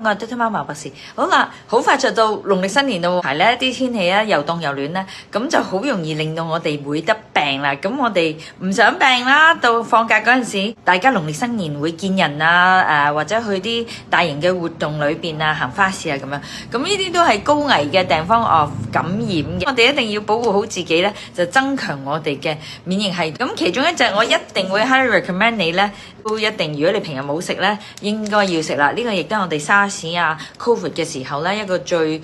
我係嘟嘟貓馬博士，好啦，好快就到農曆新年咯，係咧啲天氣咧又凍又暖咧，咁就好容易令到我哋會得病啦。咁我哋唔想病啦，到放假嗰陣時，大家農曆新年會見人啊，或者去啲大型嘅活動裏邊啊，行花市啊咁樣，咁呢啲都係高危嘅地方感染嘅，我哋一定要保護好自己咧，就增強我哋嘅免疫系統。咁其中一隻我一定會 highly recommend 你咧，都一定如果你平日冇食咧，應該要食啦。呢個亦都係我哋沙士啊、Covid 嘅時候咧，一個最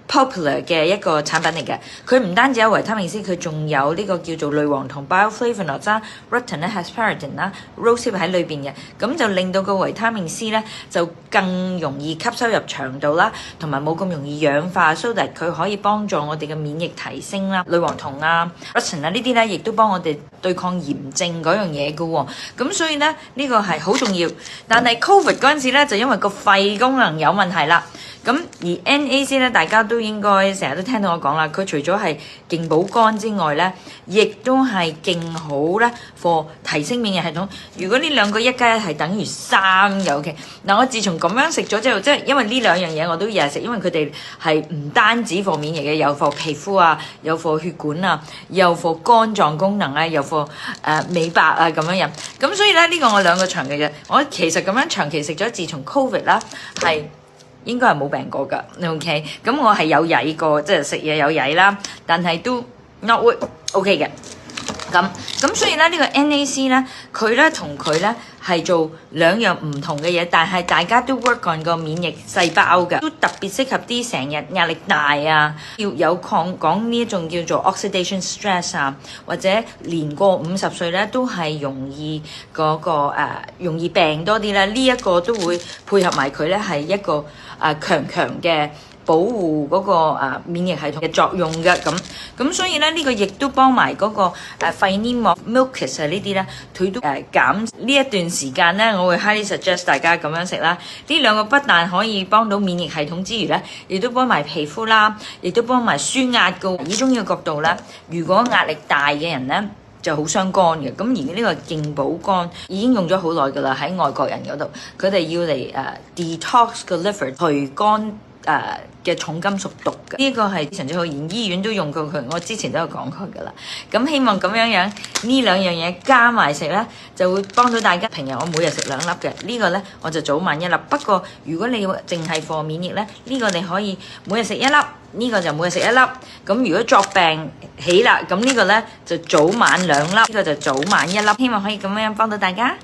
popular 嘅一個產品嚟嘅。佢唔單止有維他命 C， 佢仲有呢個叫做類黃酮 bioflavonoids 啦、rutin 咧、hesperidin 啦、rosehip 喺裏邊嘅，咁就令到個維他命 C 咧就更容易吸收入腸道啦，同埋冇咁容易氧化，so that 佢可以幫助我哋嘅免疫提升啦。類黃酮啊、rutin 啊呢啲咧，亦都幫我哋對抗炎症嗰樣嘢嘅喎。咁所以咧呢個係好重要。但係 Covid 嗰陣時咧，就因為個肺功能有問題啦。咁而 NAC 咧，大家都應該成日都聽到我講啦，佢除咗係勁補肝之外咧，亦都係勁好咧 for 提升免疫系統。如果呢兩個1+1係等於3嘅 OK。嗱，我自從咁樣食咗之後，即係因為呢兩樣嘢我都日日食，因為佢哋係唔單止 for 免疫嘅，有 for 皮膚啊，有 for 血管啊，有 for 肝臟功能啊，有 for 美白啊咁樣樣。咁所以咧呢個我兩個長嘅嘢，我其實咁樣長期食咗，自從 Covid 啦係。應該係冇病過㗎 ，OK。咁我係有曳過，即係食嘢有曳啦，但係都 not good OK 嘅。咁所以咧呢個 NAC 咧，佢咧同佢咧係做兩樣唔同嘅嘢，但係大家都 work on 個免疫細胞嘅，都特別適合啲成日壓力大啊，要有講呢一種叫做 oxidation stress 啊，或者年過50歲咧都係容易容易病多啲啦。呢一個都會配合埋佢咧，係一個強嘅保護嗰個免疫系統嘅作用嘅。咁所以咧呢個亦都幫埋嗰個肺黏膜 mucus 呢啲咧，佢都減呢一段時間咧，我會 highly suggest 大家咁樣食啦。呢兩個不但可以幫到免疫系統之餘咧，亦都幫埋皮膚啦，亦都幫埋舒壓嘅。以中醫嘅角度咧，如果壓力大嘅人咧，就好傷肝嘅。咁而呢個勁補肝已經用咗好耐㗎啦，喺外國人嗰度，佢哋要嚟detox 個 liver 除肝嘅重金屬毒嘅，呢個係非常之好，連醫院都用過佢，我之前都有講過㗎啦。咁希望咁樣呢兩樣嘢加埋食咧，就會幫到大家。平日我每日食2粒嘅，呢個咧我就早晚1粒。不過如果你淨係貨免疫咧，呢個你可以每日食1粒，呢個就每日食1粒。咁如果作病起啦，咁呢個咧就早晚2粒，呢個就早晚1粒。希望可以咁樣幫到大家。